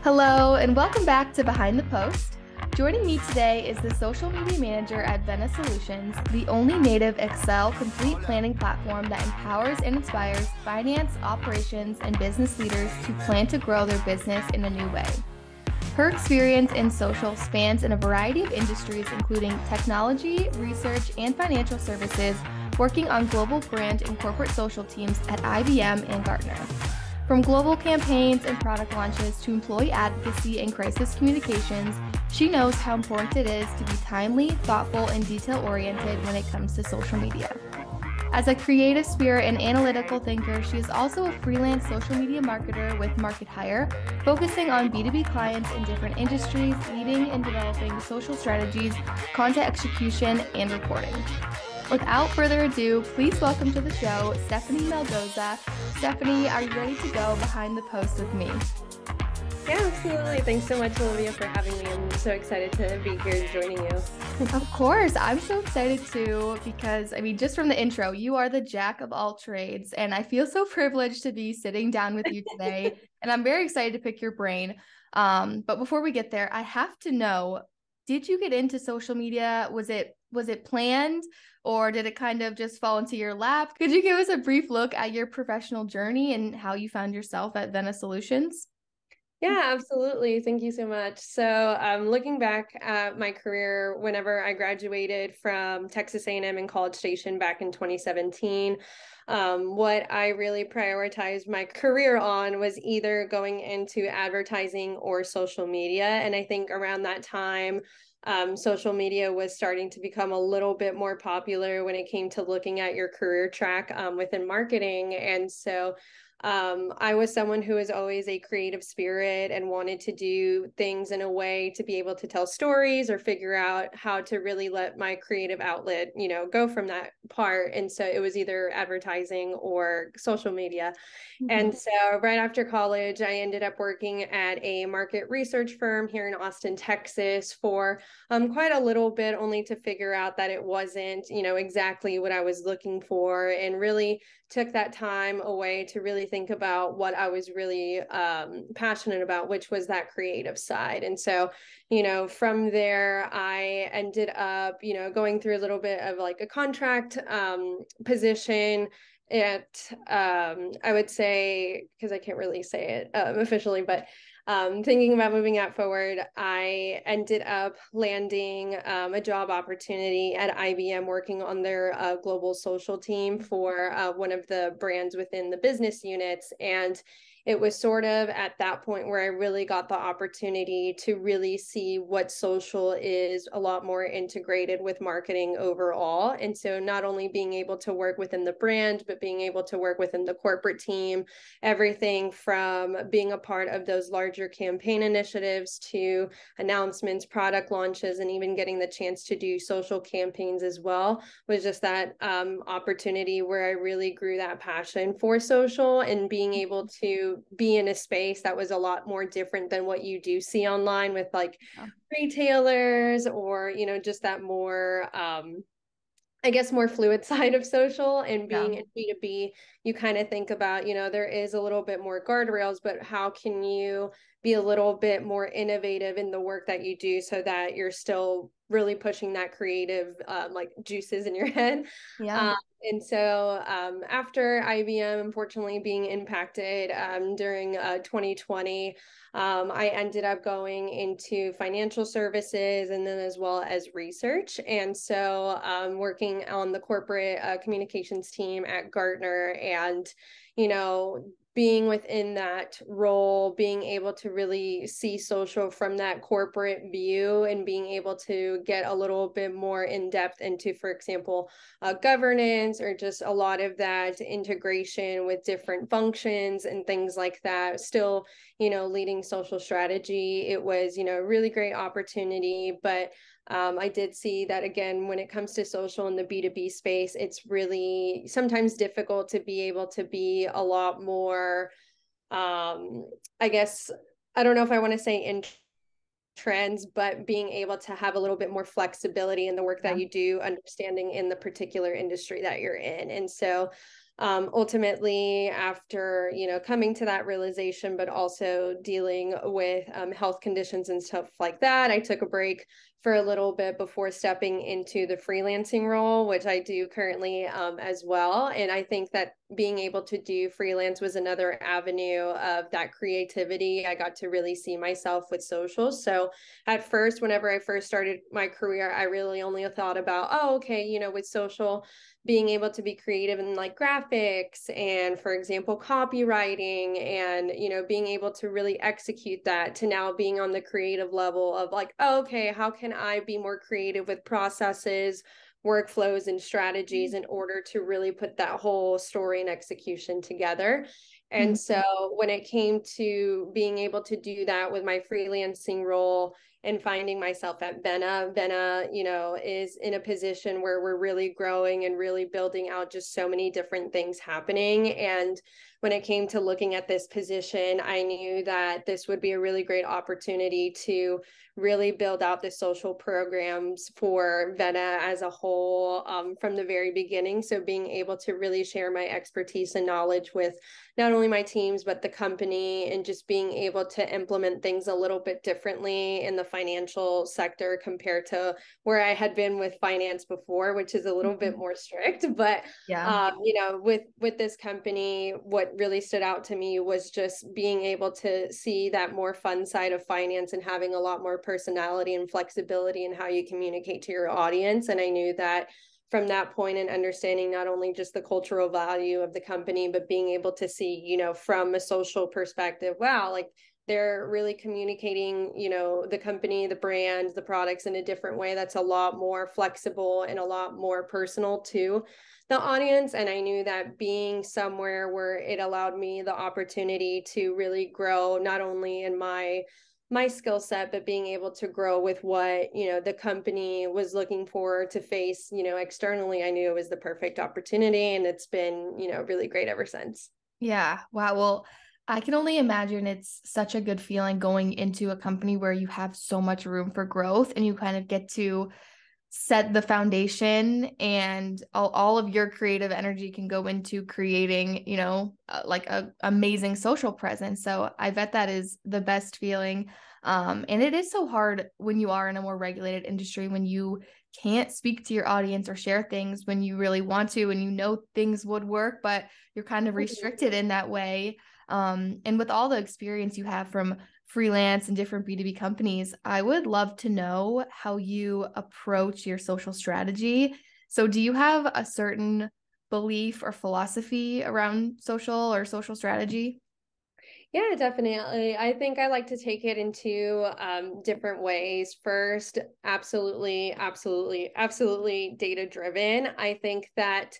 Hello, and welcome back to Behind the Post. Joining me today is the social media manager at Vena Solutions, the only native Excel complete planning platform that empowers and inspires finance, operations, and business leaders to plan to grow their business in a new way. Her experience in social spans in a variety of industries, including technology, research, and financial services, working on global brand and corporate social teams at IBM and Gartner. From global campaigns and product launches to employee advocacy and crisis communications, she knows how important it is to be timely, thoughtful, and detail-oriented when it comes to social media. As a creative spirit and analytical thinker, she is also a freelance social media marketer with Market Hire, focusing on B2B clients in different industries, leading and developing social strategies, content execution, and reporting. Without further ado, please welcome to the show, Stephanie Melgoza. Stephanie, are you ready to go behind the post with me? Yeah, absolutely. Thanks so much, Olivia, for having me. I'm so excited to be here joining you. Of course, I'm so excited too, because just from the intro, you are the jack of all trades, and I feel so privileged to be sitting down with you today, and I'm very excited to pick your brain. But before we get there, I have to know, did you get into social media? Was it planned, or did it kind of just fall into your lap? Could you give us a brief look at your professional journey and how you found yourself at Vena Solutions? Yeah, absolutely. Thank you so much. So, looking back at my career, whenever I graduated from Texas A&M in College Station back in 2017, what I really prioritized my career on was either going into advertising or social media. And I think around that time, social media was starting to become a little bit more popular when it came to looking at your career track within marketing. And so I was someone who was always a creative spirit and wanted to do things in a way to be able to tell stories or figure out how to really let my creative outlet, go from that part. And so it was either advertising or social media. And so right after college, I ended up working at a market research firm here in Austin, Texas for quite a little bit, only to figure out that it wasn't, exactly what I was looking for, and really took that time away to really think about what I was really passionate about, which was that creative side. And so, from there, I ended up, going through a little bit of like a contract position at I would say, because I can't really say it officially, but thinking about moving out forward, I ended up landing a job opportunity at IBM working on their global social team for one of the brands within the business units. And it was sort of at that point where I really got the opportunity to really see what social is a lot more integrated with marketing overall. And so not only being able to work within the brand, but being able to work within the corporate team, everything from being a part of those larger campaign initiatives to announcements, product launches, and even getting the chance to do social campaigns as well, was just that opportunity where I really grew that passion for social and being able to be in a space that was a lot more different than what you do see online with like retailers or, just that more I guess more fluid side of social. And being in B2B, you kind of think about, there is a little bit more guardrails, but how can you be a little bit more innovative in the work that you do so that you're still really pushing that creative like juices in your head. Yeah. And so after IBM, unfortunately, being impacted during 2020, I ended up going into financial services and then as well as research. And so working on the corporate communications team at Gartner, and, being within that role, being able to really see social from that corporate view and being able to get a little bit more in depth into, for example, governance or just a lot of that integration with different functions and things like that. Still, leading social strategy. It was, a really great opportunity, but I did see that, again, when it comes to social in the B2B space, it's really sometimes difficult to be able to be a lot more, I guess, I don't know if I want to say in trends, but being able to have a little bit more flexibility in the work that you do, understanding in the particular industry that you're in. And so ultimately, after, coming to that realization, but also dealing with health conditions and stuff like that, I took a break for a little bit before stepping into the freelancing role, which I do currently as well. And I think that being able to do freelance was another avenue of that creativity. I got to really see myself with social. So at first, whenever I first started my career, I really only thought about, oh, okay, with social, being able to be creative in like graphics and, for example, copywriting, and being able to really execute that, to now being on the creative level of like, oh, okay, how can I be more creative with processes, workflows, and strategies in order to really put that whole story and execution together. And so when it came to being able to do that with my freelancing role and finding myself at Vena, is in a position where we're really growing and really building out just so many different things happening. And when it came to looking at this position, I knew that this would be a really great opportunity to really build out the social programs for Vena as a whole, from the very beginning. So being able to really share my expertise and knowledge with not only my teams, but the company, and just being able to implement things a little bit differently in the financial sector compared to where I had been with finance before, which is a little bit more strict. But with this company, what really stood out to me was just being able to see that more fun side of finance and having a lot more personality and flexibility in how you communicate to your audience. And I knew that from that point, and understanding not only just the cultural value of the company, but being able to see, from a social perspective, wow, like they're really communicating, the company, the brand, the products in a different way that's a lot more flexible and a lot more personal to the audience. And I knew that being somewhere where it allowed me the opportunity to really grow, not only in my skill set, but being able to grow with what, the company was looking for to face, externally, I knew it was the perfect opportunity. And it's been, really great ever since. Yeah. Wow. Well, I can only imagine it's such a good feeling going into a company where you have so much room for growth and you kind of get to set the foundation, and all of your creative energy can go into creating, like a amazing social presence. So I bet that is the best feeling. And it is so hard when you are in a more regulated industry, when you can't speak to your audience or share things when you really want to, and things would work, but you're kind of restricted in that way. And with all the experience you have from freelance and different B2B companies, I would love to know how you approach your social strategy. So do you have a certain belief or philosophy around social or social strategy? Yeah, definitely. I think I like to take it into different ways. First, absolutely data driven. I think that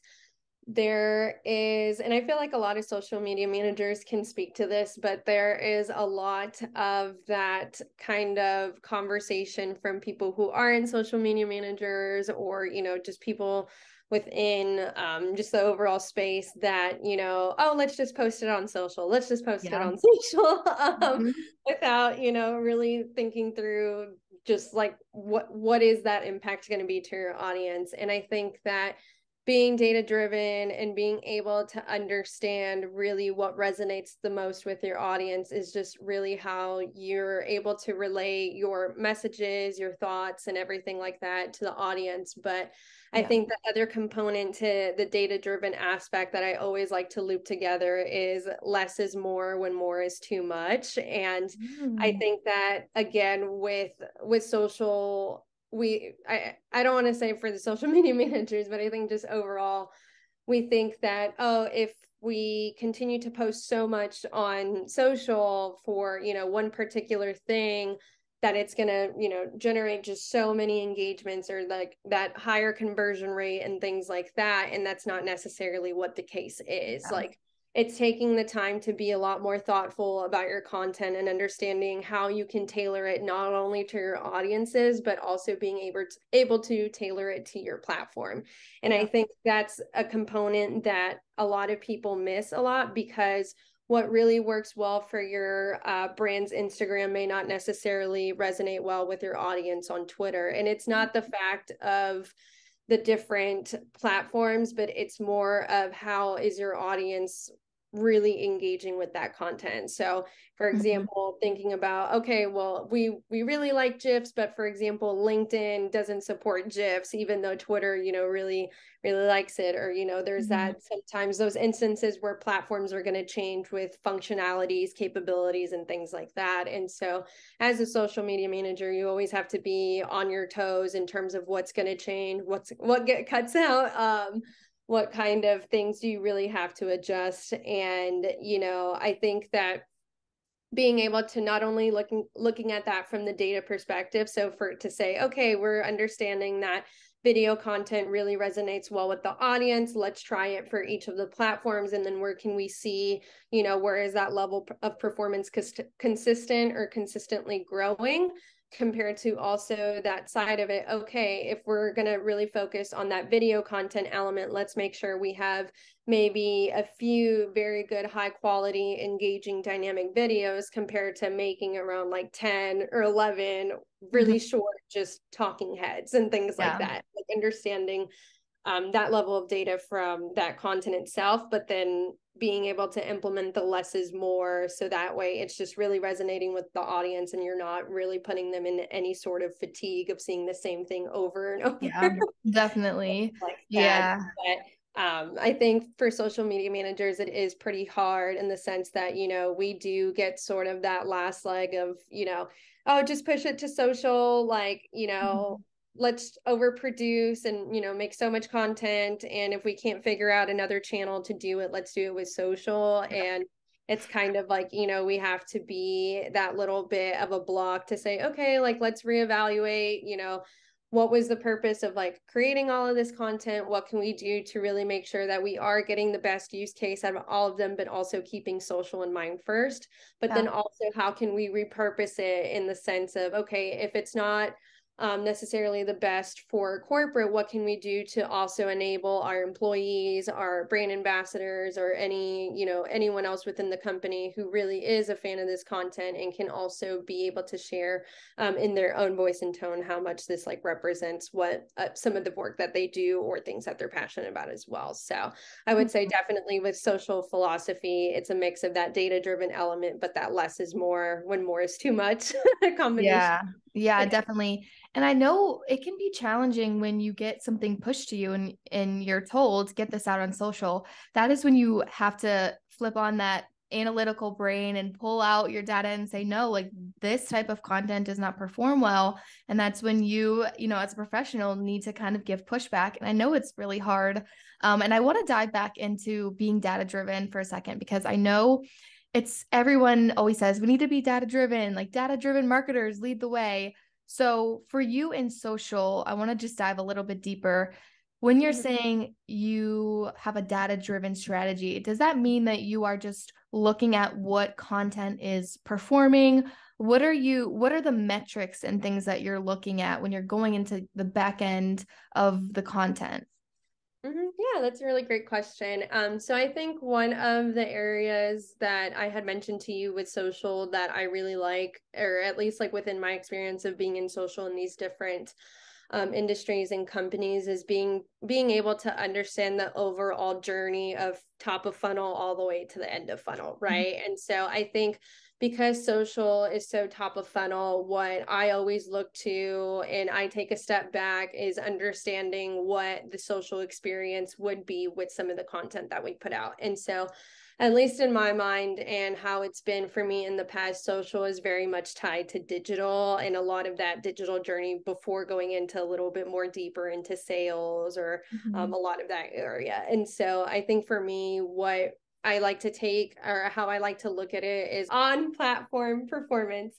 there is, and I feel like a lot of social media managers can speak to this, but there is a lot of that kind of conversation from people who aren't social media managers, or, just people within just the overall space that, oh, let's just post it on social. Let's just post it Yeah. on social, Mm-hmm. without, really thinking through just like what is that impact going to be to your audience. And I think that being data driven and being able to understand really what resonates the most with your audience is just really how you're able to relay your messages, your thoughts, and everything like that to the audience. But I think the other component to the data driven aspect that I always like to loop together is less is more when more is too much. And I think that, again, with social, I don't want to say for the social media managers, but I think just overall, we think that, oh, if we continue to post so much on social for, one particular thing, that it's going to, generate just so many engagements or like that higher conversion rate and things like that. And that's not necessarily what the case is. Like, it's taking the time to be a lot more thoughtful about your content and understanding how you can tailor it not only to your audiences, but also being able to tailor it to your platform. And I think that's a component that a lot of people miss a lot, because what really works well for your brand's Instagram may not necessarily resonate well with your audience on Twitter. And it's not the fact of the different platforms, but it's more of how is your audience really engaging with that content. So for example, thinking about, okay, well, we really like GIFs, but for example, LinkedIn doesn't support GIFs, even though Twitter, really likes it. Or, there's that sometimes those instances where platforms are going to change with functionalities, capabilities, and things like that. And so as a social media manager, you always have to be on your toes in terms of what's going to change, what get cuts out, what kind of things do you really have to adjust. And, I think that being able to not only looking at that from the data perspective, so for to say, okay, we're understanding that video content really resonates well with the audience, let's try it for each of the platforms, and then where can we see, where is that level of performance consistent or consistently growing, compared to also that side of it. Okay, if we're going to really focus on that video content element, let's make sure we have maybe a few very good, high quality, engaging, dynamic videos compared to making around like 10 or 11 really short, just talking heads and things like that. Like understanding that level of data from that content itself, but then being able to implement the less is more. So that way it's just really resonating with the audience and you're not really putting them in any sort of fatigue of seeing the same thing over and over. Yeah, definitely. Like Yeah. that. But I think for social media managers, it is pretty hard in the sense that, we do get sort of that last leg of, oh, just push it to social, like, let's overproduce and, make so much content. And if we can't figure out another channel to do it, let's do it with social. And it's kind of like, we have to be that little bit of a block to say, okay, like, let's reevaluate, what was the purpose of like creating all of this content? What can we do to really make sure that we are getting the best use case out of all of them, but also keeping social in mind first? But then also, how can we repurpose it in the sense of, okay, if it's not necessarily the best for corporate, what can we do to also enable our employees, our brand ambassadors, or anyone else within the company who really is a fan of this content and can also be able to share in their own voice and tone how much this like represents what some of the work that they do or things that they're passionate about as well. So I would say definitely with social philosophy, it's a mix of that data-driven element, but that less is more when more is too much combination. Yeah, definitely. And I know it can be challenging when you get something pushed to you and you're told, get this out on social. That is when you have to flip on that analytical brain and pull out your data and say, no, like this type of content does not perform well. And that's when you as a professional need to kind of give pushback. And I know it's really hard. And I want to dive back into being data driven for a second, because I know everyone always says we need to be data driven, like data driven marketers lead the way. So for you in social, I want to just dive a little bit deeper. When you're saying you have a data driven strategy, does that mean that you are just looking at what content is performing? What are the metrics and things that you're looking at when you're going into the back end of the content? Yeah, that's a really great question. So I think one of the areas that I had mentioned to you with social that I really like, or at least like within my experience of being in social in these different industries and companies, is being able to understand the overall journey of top of funnel all the way to the end of funnel, right? And so I think because social is so top of funnel, what I always look to and I take a step back is understanding what the social experience would be with some of the content that we put out. And so at least in my mind and how it's been for me in the past, social is very much tied to digital and a lot of that digital journey before going into a little bit more deeper into sales or a lot of that area. And so I think for me, what I like to take or how I like to look at it is on platform performance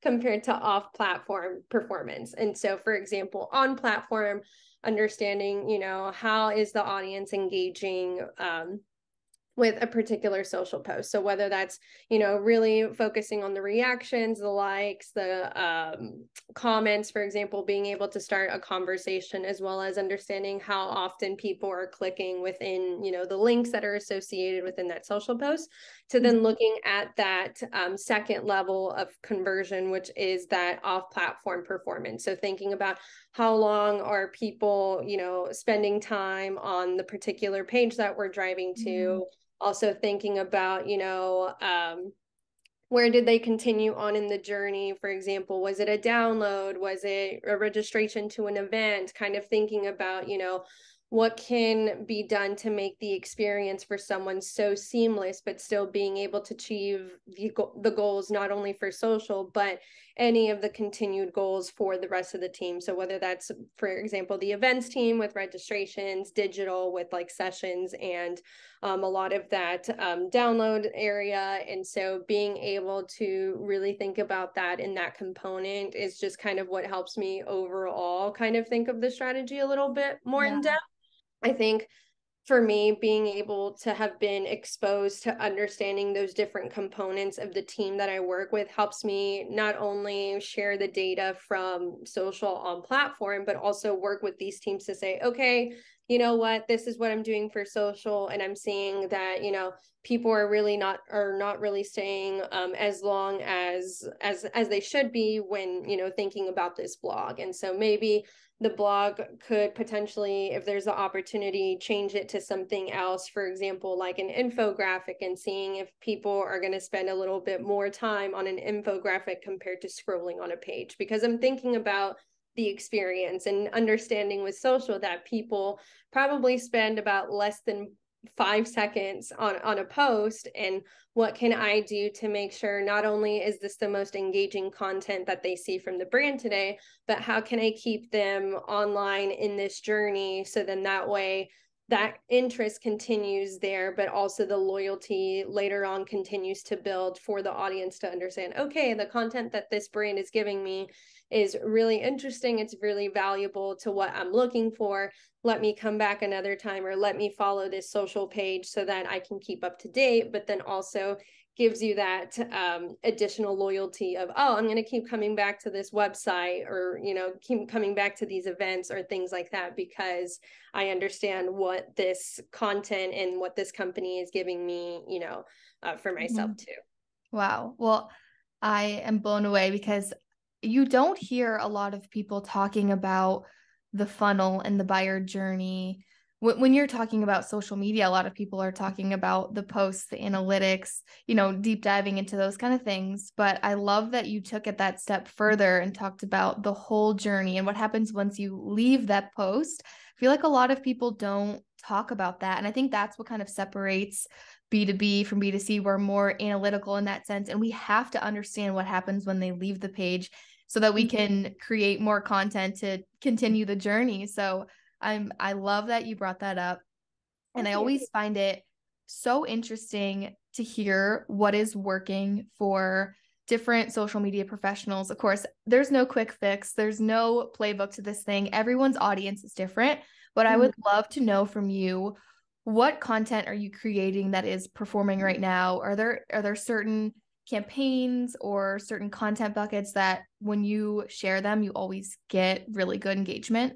compared to off platform performance. And so, for example, on platform, understanding, how is the audience engaging with a particular social post. So whether that's, you know, really focusing on the reactions, the likes, the comments, for example, being able to start a conversation, as well as understanding how often people are clicking within, you know, the links that are associated within that social post, to then looking at that second level of conversion, which is that off-platform performance. So thinking about how long are people, you know, spending time on the particular page that we're driving to. Also thinking about, you know, where did they continue on in the journey? For example, was it a download? Was it a registration to an event? Kind of thinking about, you know, what can be done to make the experience for someone so seamless, but still being able to achieve the goals, not only for social, but any of the continued goals for the rest of the team. So whether that's, for example, the events team with registrations, digital with like sessions, and a lot of that download area. And so being able to really think about that in that component is just kind of what helps me overall kind of think of the strategy a little bit more in depth. I think for me, being able to have been exposed to understanding those different components of the team that I work with helps me not only share the data from social on platform, but also work with these teams to say, okay, you know what, this is what I'm doing for social, and I'm seeing that, you know, people are not really staying as long as they should be when, you know, thinking about this blog. And so maybe the blog could potentially, if there's the opportunity, change it to something else, for example, like an infographic, and seeing if people are going to spend a little bit more time on an infographic compared to scrolling on a page. Because I'm thinking about the experience and understanding with social that people probably spend about less than 5 seconds on a post, and what can I do to make sure not only is this the most engaging content that they see from the brand today, but how can I keep them online in this journey, so then that way that interest continues there, but also the loyalty later on continues to build for the audience to understand, okay, the content that this brand is giving me is really interesting, it's really valuable to what I'm looking for. Let me come back another time, or let me follow this social page so that I can keep up to date, but then also gives you that additional loyalty of, oh, I'm going to keep coming back to this website, or, you know, keep coming back to these events or things like that, because I understand what this content and what this company is giving me, you know, for myself too. Wow. Well, I am blown away because you don't hear a lot of people talking about the funnel and the buyer journey. When you're talking about social media, a lot of people are talking about the posts, the analytics, you know, deep diving into those kind of things. But I love that you took it that step further and talked about the whole journey and what happens once you leave that post. I feel like a lot of people don't talk about that. And I think that's what kind of separates B2B from B2C. We're more analytical in that sense. And we have to understand what happens when they leave the page so that we can create more content to continue the journey. So I love that you brought that up. And I always find it so interesting to hear what is working for different social media professionals. Of course, there's no quick fix. There's no playbook to this thing. Everyone's audience is different, but I would love to know from you, what content are you creating that is performing right now? Are there certain campaigns or certain content buckets that when you share them, you always get really good engagement?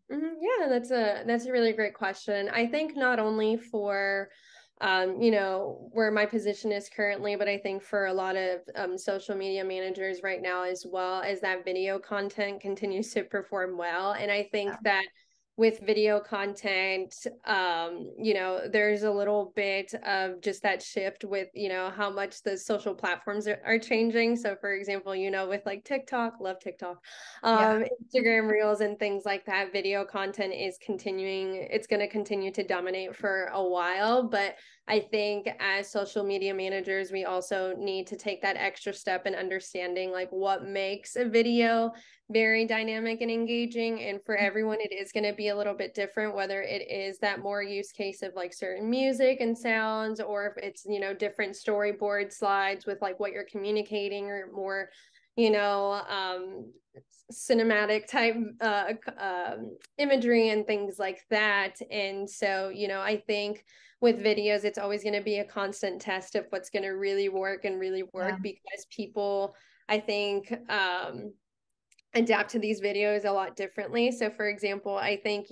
Yeah, that's a really great question. I think not only for you know, where my position is currently, but I think for a lot of social media managers right now as well, as that video content continues to perform well. And I think that with video content, you know, there's a little bit of just that shift with, you know, how much the social platforms are changing. So for example, you know, with like TikTok, love TikTok, Instagram Reels and things like that, video content is continuing, it's going to continue to dominate for a while. But I think as social media managers, we also need to take that extra step in understanding like what makes a video very dynamic and engaging. And for everyone, it is going to be a little bit different, whether it is that more use case of like certain music and sounds, or if it's, you know, different storyboard slides with like what you're communicating, or more cinematic type imagery and things like that. And so, I think with videos, it's always going to be a constant test of what's going to really work and really work, because people, I think, adapt to these videos a lot differently. So for example, I think,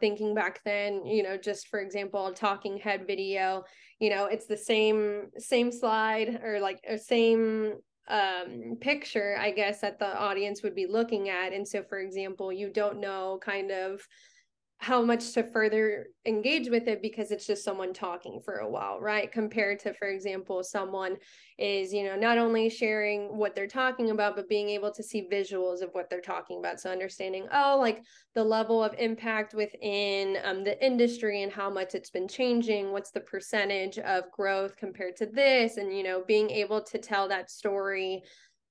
thinking back then, just for example, a talking head video, it's the same slide, or like a same picture, I guess, that the audience would be looking at. And so for example, you don't know kind of how much to further engage with it, because it's just someone talking for a while, right? Compared to, for example, someone is, not only sharing what they're talking about, but being able to see visuals of what they're talking about. So understanding, like the level of impact within the industry and how much it's been changing, what's the percentage of growth compared to this, and, being able to tell that story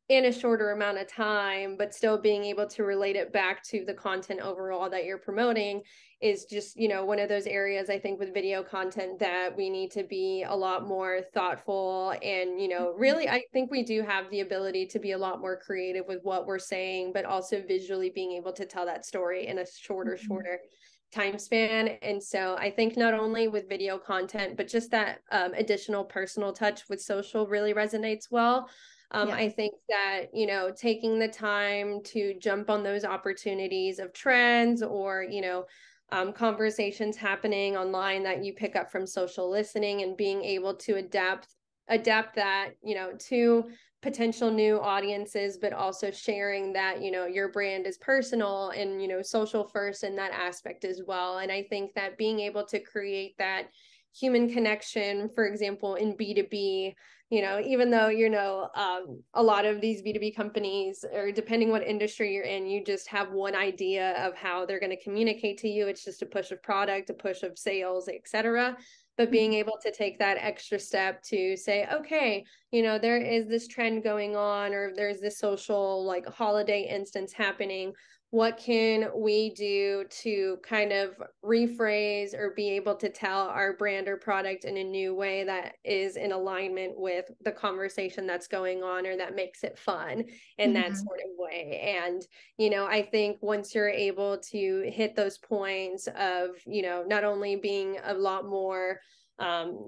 in a shorter amount of time, but still being able to relate it back to the content overall that you're promoting is just, one of those areas, I think, with video content that we need to be a lot more thoughtful. And, really, I think we do have the ability to be a lot more creative with what we're saying, but also visually being able to tell that story in a shorter time span. And so I think not only with video content, but just that additional personal touch with social really resonates well. I think that, taking the time to jump on those opportunities of trends, or, conversations happening online that you pick up from social listening, and being able to adapt that, to potential new audiences, but also sharing that, your brand is personal and, social first in that aspect as well. And I think that being able to create that human connection, for example, in B2B, even though, a lot of these B2B companies, or depending what industry you're in, you just have one idea of how they're going to communicate to you. It's just a push of product, a push of sales, etc. But being able to take that extra step to say, okay, there is this trend going on, or there's this social like holiday instance happening. What can we do to kind of rephrase or be able to tell our brand or product in a new way that is in alignment with the conversation that's going on, or that makes it fun in that sort of way? And, I think once you're able to hit those points of, not only being a lot more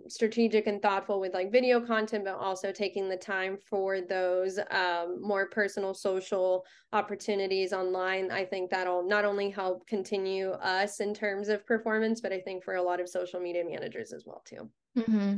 strategic and thoughtful with like video content, but also taking the time for those more personal social opportunities online, I think that'll not only help continue us in terms of performance, but I think for a lot of social media managers as well too.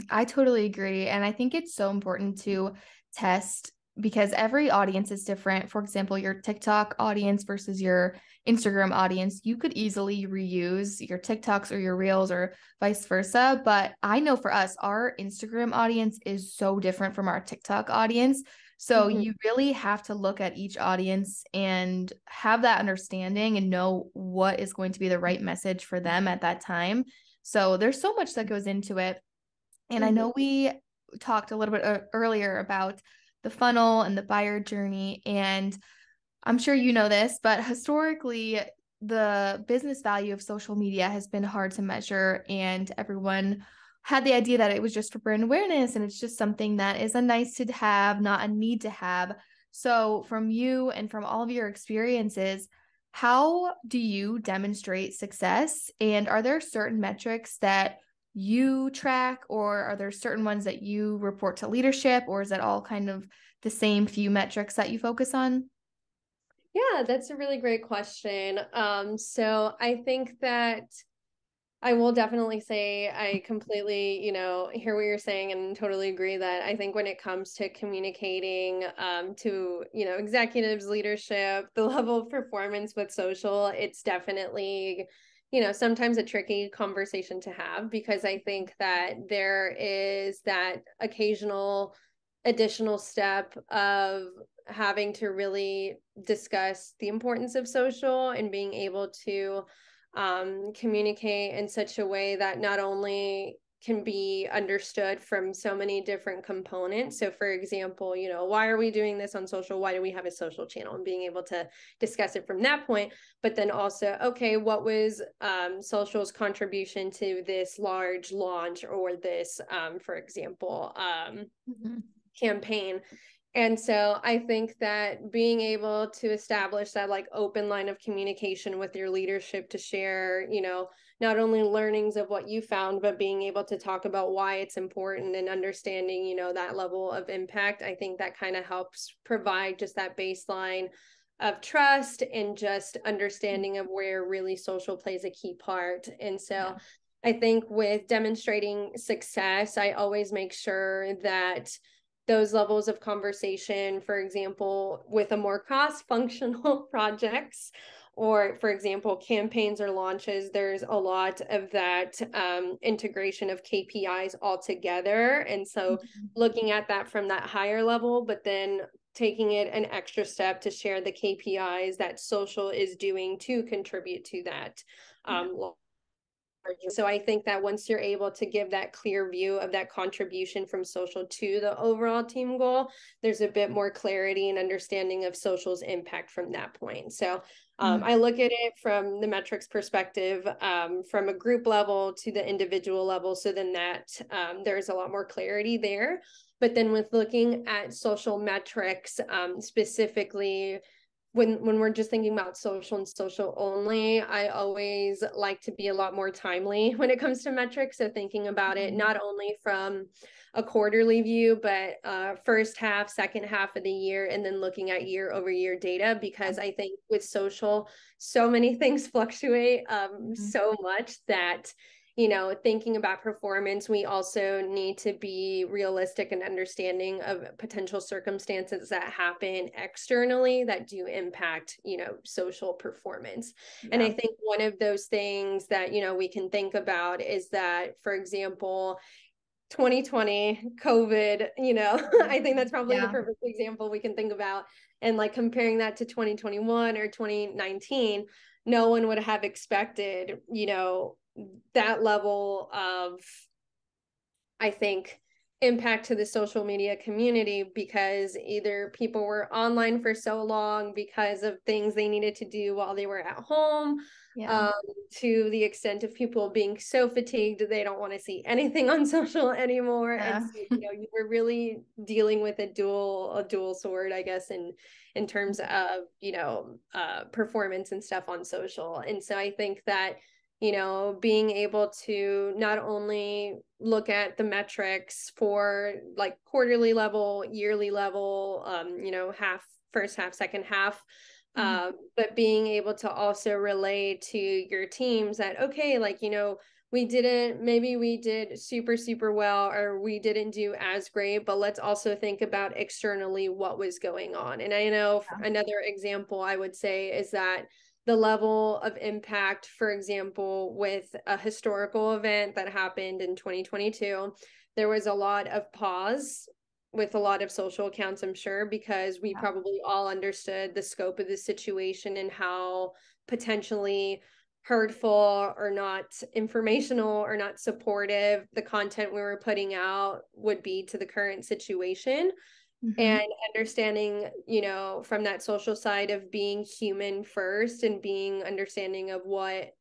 I totally agree. And I think it's so important to test, because every audience is different. For example, your TikTok audience versus your Instagram audience, you could easily reuse your TikToks or your Reels or vice versa. But I know for us, our Instagram audience is so different from our TikTok audience. So you really have to look at each audience and have that understanding and know what is going to be the right message for them at that time. So there's so much that goes into it. And I know we talked a little bit earlier about the funnel and the buyer journey, and I'm sure you know this, but historically, the business value of social media has been hard to measure, and everyone had the idea that it was just for brand awareness, and it's just something that is a nice to have, not a need to have. So from you and from all of your experiences, how do you demonstrate success? And are there certain metrics that you track, or are there certain ones that you report to leadership, or is it all kind of the same few metrics that you focus on? Yeah, that's a really great question. So I think that I will definitely say I completely, hear what you're saying, and totally agree that I think when it comes to communicating to, executives, leadership, the level of performance with social, it's definitely, sometimes a tricky conversation to have, because I think that there is that occasional additional step of having to really discuss the importance of social and being able to communicate in such a way that not only can be understood from so many different components. So for example, why are we doing this on social? Why do we have a social channel? And being able to discuss it from that point, but then also, okay, what was social's contribution to this large launch, or this, for example, campaign? And so I think that being able to establish that like open line of communication with your leadership to share, not only learnings of what you found, but being able to talk about why it's important and understanding, that level of impact. I think that kind of helps provide just that baseline of trust and just understanding of where really social plays a key part. And so I think with demonstrating success, I always make sure that those levels of conversation, for example, with a more cross-functional projects, or for example, campaigns or launches, there's a lot of that integration of KPIs all together. And so looking at that from that higher level, but then taking it an extra step to share the KPIs that social is doing to contribute to that. So I think that once you're able to give that clear view of that contribution from social to the overall team goal, there's a bit more clarity and understanding of social's impact from that point. So I look at it from the metrics perspective, from a group level to the individual level. So then that there's a lot more clarity there. But then with looking at social metrics, specifically, when we're just thinking about social and social only, I always like to be a lot more timely when it comes to metrics. So thinking about it not only from a quarterly view, but first half, second half of the year, and then looking at year over year data, because I think with social, so many things fluctuate so much that thinking about performance, we also need to be realistic and understanding of potential circumstances that happen externally that do impact, social performance. And I think one of those things that, we can think about is that, for example, 2020 COVID, I think that's probably the perfect example we can think about. And like comparing that to 2021 or 2019, no one would have expected, that level of, I think, impact to the social media community, because either people were online for so long because of things they needed to do while they were at home, to the extent of people being so fatigued they don't want to see anything on social anymore. And so, you were really dealing with a dual sword, I guess, in terms of, performance and stuff on social. And so I think that being able to not only look at the metrics for like quarterly level, yearly level, first half, second half, but being able to also relate to your teams that, okay, like, maybe we did super, super well, or we didn't do as great, but let's also think about externally what was going on. And I know another example I would say is that the level of impact, for example, with a historical event that happened in 2022, there was a lot of pause with a lot of social accounts, I'm sure, because we probably all understood the scope of the situation and how potentially hurtful or not informational or not supportive the content we were putting out would be to the current situation. And understanding, from that social side of being human first and being understanding of what,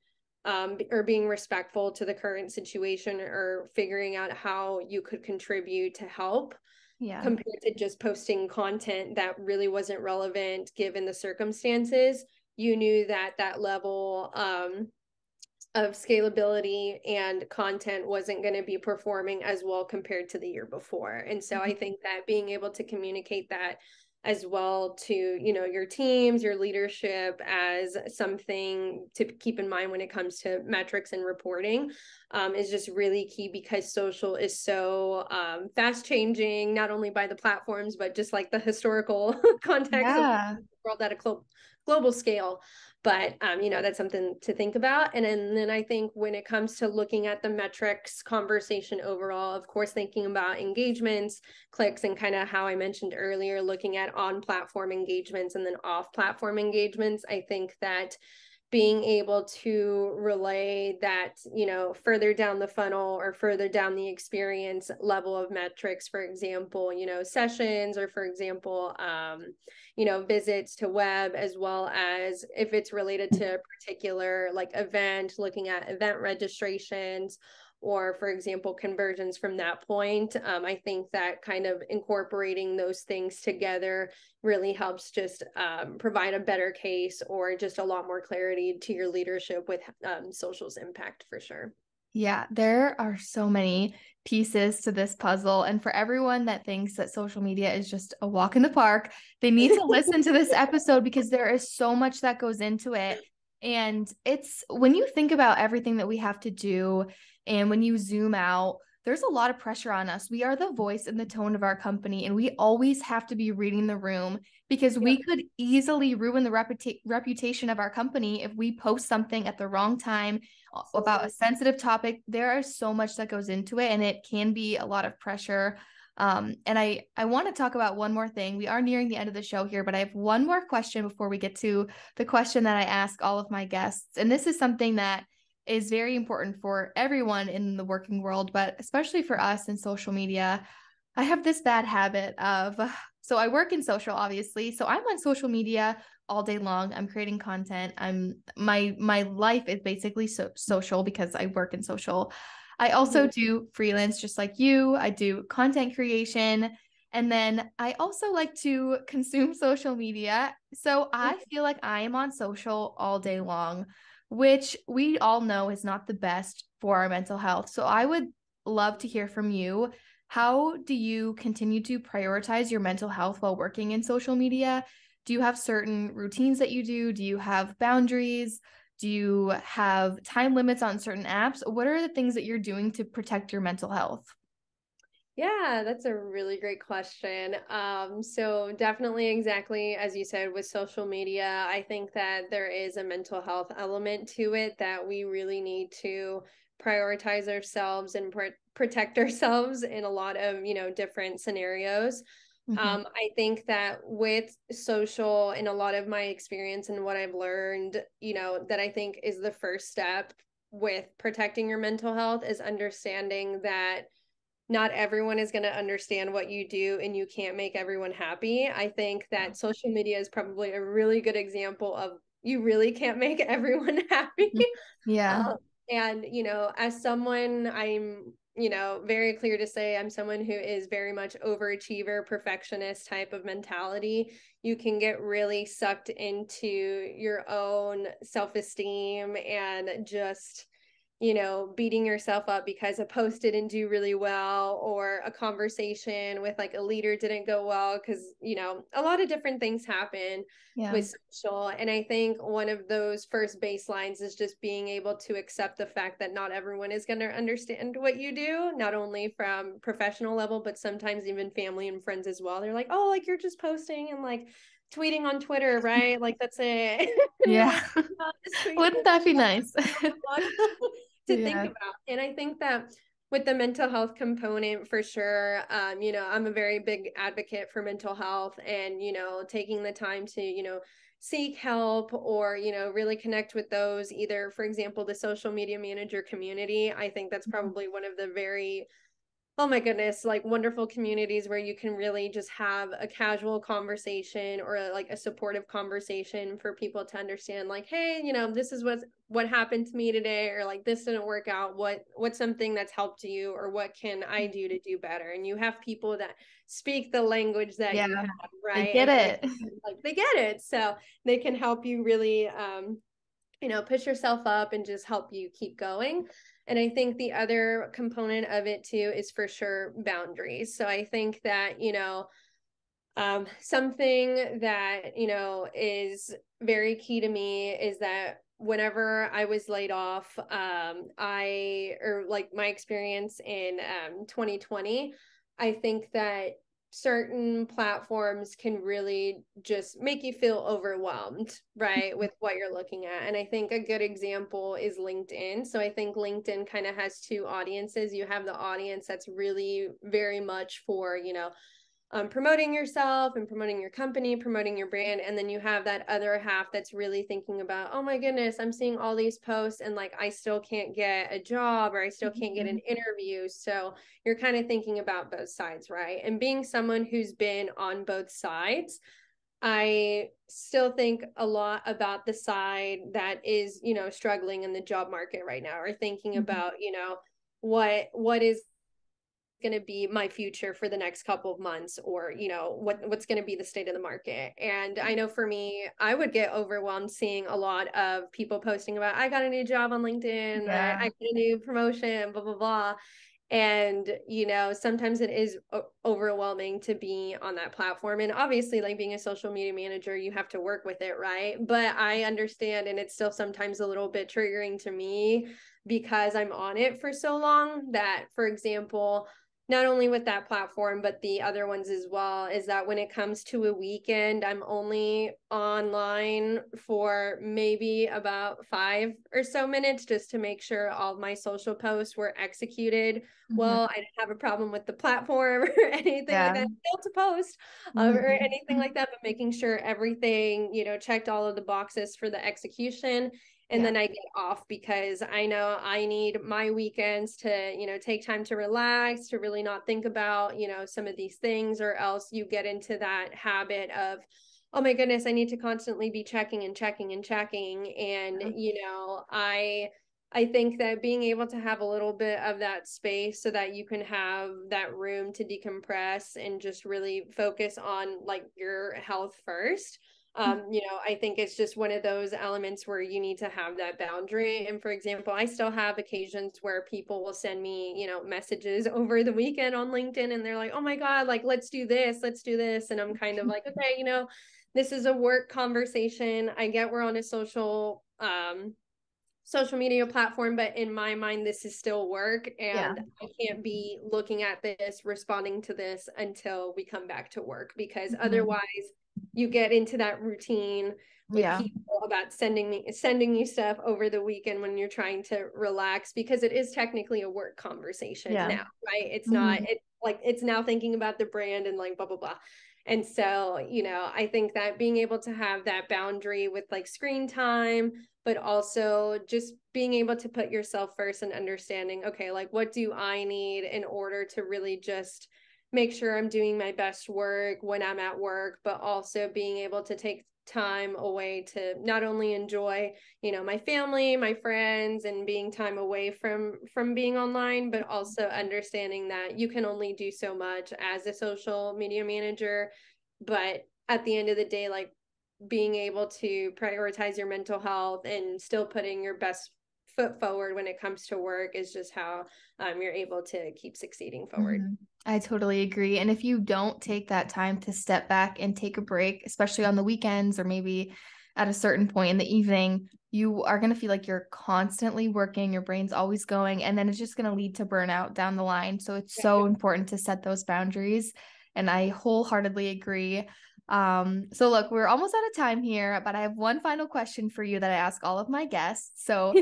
or being respectful to the current situation, or figuring out how you could contribute to help, compared to just posting content that really wasn't relevant given the circumstances. You knew that that level of scalability and content wasn't going to be performing as well compared to the year before. And so I think that being able to communicate that as well to, your teams, your leadership, as something to keep in mind when it comes to metrics and reporting, is just really key, because social is so fast changing, not only by the platforms, but just like the historical context of the world at a global scale. But, that's something to think about. And then I think when it comes to looking at the metrics conversation overall, of course, thinking about engagements, clicks, and kind of how I mentioned earlier, looking at on-platform engagements and then off-platform engagements, I think that being able to relay that, further down the funnel or further down the experience level of metrics, for example, sessions, or for example, visits to web, as well as if it's related to a particular like event, looking at event registrations, or, for example, conversions from that point. I think that kind of incorporating those things together really helps just provide a better case or just a lot more clarity to your leadership with social's impact for sure. Yeah, there are so many pieces to this puzzle. And for everyone that thinks that social media is just a walk in the park, they need to listen to this episode because there is so much that goes into it. And it's when you think about everything that we have to do and when you zoom out, there's a lot of pressure on us. We are the voice and the tone of our company, and we always have to be reading the room because we could easily ruin the reputation of our company if we post something at the wrong time about a sensitive topic. There is so much that goes into it, and it can be a lot of pressure. And I want to talk about one more thing. We are nearing the end of the show here, but I have one more question before we get to the question that I ask all of my guests. And this is something that is very important for everyone in the working world, but especially for us in social media. I have this bad habit of, so I work in social, obviously. So I'm on social media all day long. I'm creating content. My life is basically social because I work in social. I also do freelance just like you. I do content creation. And then I also like to consume social media. So I feel like I am on social all day long, which we all know is not the best for our mental health. So I would love to hear from you. How do you continue to prioritize your mental health while working in social media? Do you have certain routines that you do? Do you have boundaries? Do you have time limits on certain apps? What are the things that you're doing to protect your mental health? Yeah, that's a really great question. So definitely exactly as you said with social media, I think that there is a mental health element to it that we really need to prioritize ourselves and protect ourselves in a lot of, different scenarios. I think that with social, in a lot of my experience and what I've learned, that I think is the first step with protecting your mental health is understanding that not everyone is going to understand what you do and you can't make everyone happy. I think that social media is probably a really good example of you really can't make everyone happy. Yeah. And, as someone, I'm, very clear to say I'm someone who is very much overachiever, perfectionist type of mentality. You can get really sucked into your own self-esteem and just beating yourself up because a post didn't do really well or a conversation with like a leader didn't go well because, a lot of different things happen with social. And I think one of those first baselines is just being able to accept the fact that not everyone is going to understand what you do, not only from professional level, but sometimes even family and friends as well. They're like, oh, like you're just posting and like tweeting on Twitter, right? Like that's it. Yeah. Wouldn't that be nice? To think about. And I think that with the mental health component for sure, I'm a very big advocate for mental health and, taking the time to, seek help or, really connect with those either, for example, the social media manager community. I think that's probably one of the very oh my goodness, like wonderful communities where you can really just have a casual conversation or like a supportive conversation for people to understand like, hey, this is what happened to me today, or like this didn't work out. What's something that's helped you, or what can I do to do better? And you have people that speak the language that you have, right? They get it. Like they get it. So they can help you really push yourself up and just help you keep going. And I think the other component of it too is for sure boundaries. So I think that, something that, is very key to me is that whenever I was laid off, my experience in 2020, I think that certain platforms can really just make you feel overwhelmed, right, with what you're looking at. And I think a good example is LinkedIn. So I think LinkedIn kind of has two audiences. You have the audience that's really very much for, promoting yourself and promoting your company, promoting your brand. And then you have that other half that's really thinking about, oh my goodness, I'm seeing all these posts and like, I still can't get a job or I still can't get an interview. So you're kind of thinking about both sides, right? And being someone who's been on both sides, I still think a lot about the side that is, struggling in the job market right now, or thinking about, what is going to be my future for the next couple of months, or what's going to be the state of the market. And I know for me, I would get overwhelmed seeing a lot of people posting about, I got a new job on LinkedIn, Yeah. I got a new promotion, blah blah blah. And sometimes it is overwhelming to be on that platform. And obviously, like being a social media manager, you have to work with it, right? But I understand, and it's still sometimes a little bit triggering to me because I'm on it for so long that, for example, not only with that platform, but the other ones as well, is that when it comes to a weekend, I'm only online for maybe about 5 or so minutes just to make sure all of my social posts were executed. Well, I didn't have a problem with the platform or anything like that. Still to post or anything like that, but making sure everything, checked all of the boxes for the execution. And then I get off because I know I need my weekends to, take time to relax, to really not think about, some of these things, or else you get into that habit of, oh my goodness, I need to constantly be checking and checking and checking. And, I think that being able to have a little bit of that space so that you can have that room to decompress and just really focus on like your health first. I think it's just one of those elements where you need to have that boundary. And for example, I still have occasions where people will send me, messages over the weekend on LinkedIn, and they're like, oh my God, like, let's do this, let's do this. And I'm kind of like, okay, this is a work conversation. I get we're on a social media platform, but in my mind, this is still work, and I can't be looking at this, responding to this until we come back to work, because otherwise you get into that routine with people about sending you stuff over the weekend when you're trying to relax, because it is technically a work conversation now, right? It's not, it's now thinking about the brand and like blah blah blah. And so, I think that being able to have that boundary with like screen time, but also just being able to put yourself first and understanding, okay, like what do I need in order to really just make sure I'm doing my best work when I'm at work, but also being able to take time away to not only enjoy, my family, my friends, and being time away from being online, but also understanding that you can only do so much as a social media manager. But at the end of the day, like being able to prioritize your mental health and still putting your best foot forward when it comes to work is just how you're able to keep succeeding forward. I totally agree. And if you don't take that time to step back and take a break, especially on the weekends or maybe at a certain point in the evening, you are going to feel like you're constantly working, your brain's always going, and then it's just going to lead to burnout down the line. So it's so important to set those boundaries. And I wholeheartedly agree. So look, we're almost out of time here, but I have one final question for you that I ask all of my guests. So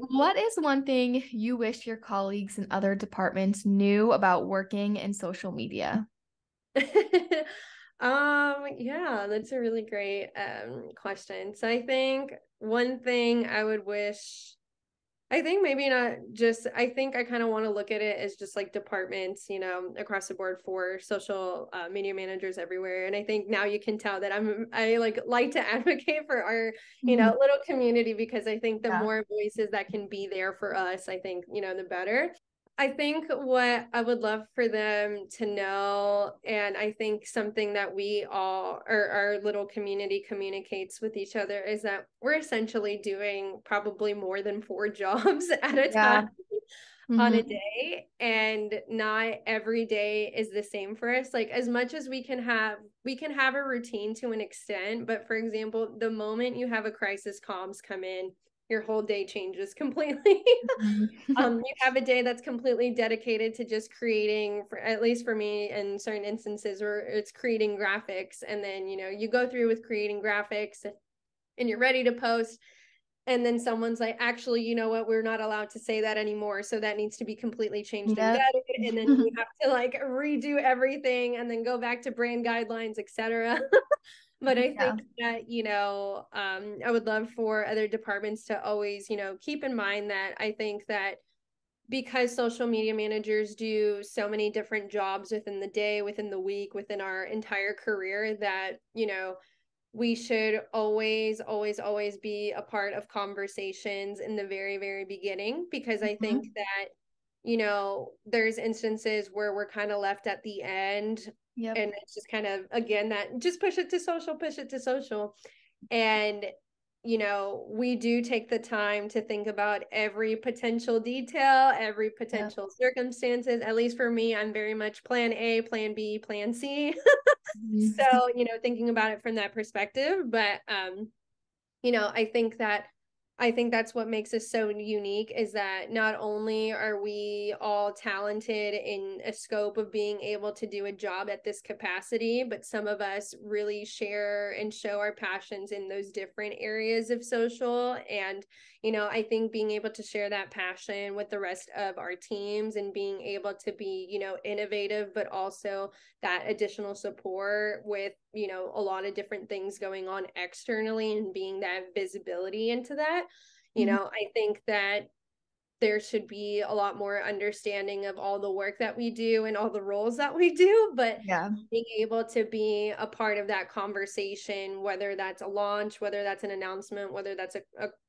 what is one thing you wish your colleagues in other departments knew about working in social media? Yeah, that's a really great question. So I think one thing I think maybe not just, I think I kind of want to look at it as just like departments, across the board for social media managers everywhere. And I think now you can tell that I like to advocate for our, little community, because I think the more voices that can be there for us, I think, the better. I think what I would love for them to know, and I think something that we all, or our little community communicates with each other, is that we're essentially doing probably more than 4 jobs at a time on a day. And not every day is the same for us. Like as much as we can have a routine to an extent, but for example, the moment you have a crisis comms come in, your whole day changes completely. You have a day that's completely dedicated to just creating, for at least for me in certain instances, where it's creating graphics, and then you go through with creating graphics and you're ready to post, and then someone's like, actually, you know what, we're not allowed to say that anymore, so that needs to be completely changed and vetted, and then you have to like redo everything and then go back to brand guidelines, etc. But I think that, I would love for other departments to always, keep in mind that I think that because social media managers do so many different jobs within the day, within the week, within our entire career, that, we should always, always, always be a part of conversations in the very, very beginning, because I think that there's instances where we're kind of left at the end. Yep. And it's just kind of, again, that just push it to social. And, we do take the time to think about every potential detail, every potential circumstances. At least for me, I'm very much plan A, plan B, plan C. So, thinking about it from that perspective. But, I think that's what makes us so unique, is that not only are we all talented in a scope of being able to do a job at this capacity, but some of us really share and show our passions in those different areas of social. And, I think being able to share that passion with the rest of our teams and being able to be, innovative, but also that additional support with, a lot of different things going on externally, and being that visibility into that, I think that there should be a lot more understanding of all the work that we do and all the roles that we do, but being able to be a part of that conversation, whether that's a launch, whether that's an announcement, whether that's a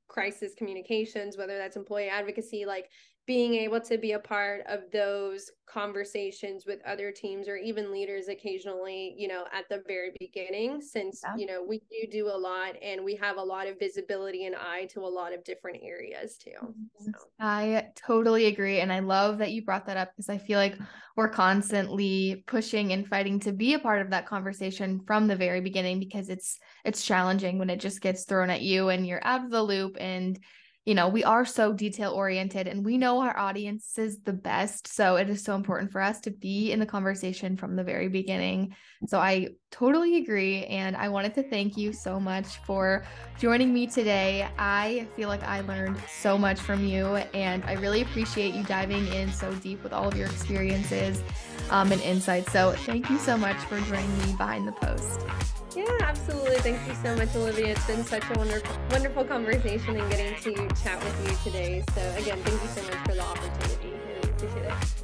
crisis communications, whether that's employee advocacy, like being able to be a part of those conversations with other teams or even leaders occasionally, at the very beginning, since, we do a lot, and we have a lot of visibility and eye to a lot of different areas too. So. I totally agree. And I love that you brought that up, because I feel like we're constantly pushing and fighting to be a part of that conversation from the very beginning, because it's challenging when it just gets thrown at you and you're out of the loop. And we are so detail oriented, and we know our audiences the best. So it is so important for us to be in the conversation from the very beginning. So I totally agree. And I wanted to thank you so much for joining me today. I feel like I learned so much from you, and I really appreciate you diving in so deep with all of your experiences and insights. So thank you so much for joining me behind the post. Yeah, absolutely. Thank you so much, Olivia. It's been such a wonderful conversation and getting to chat with you today. So again, thank you so much for the opportunity. I really appreciate it.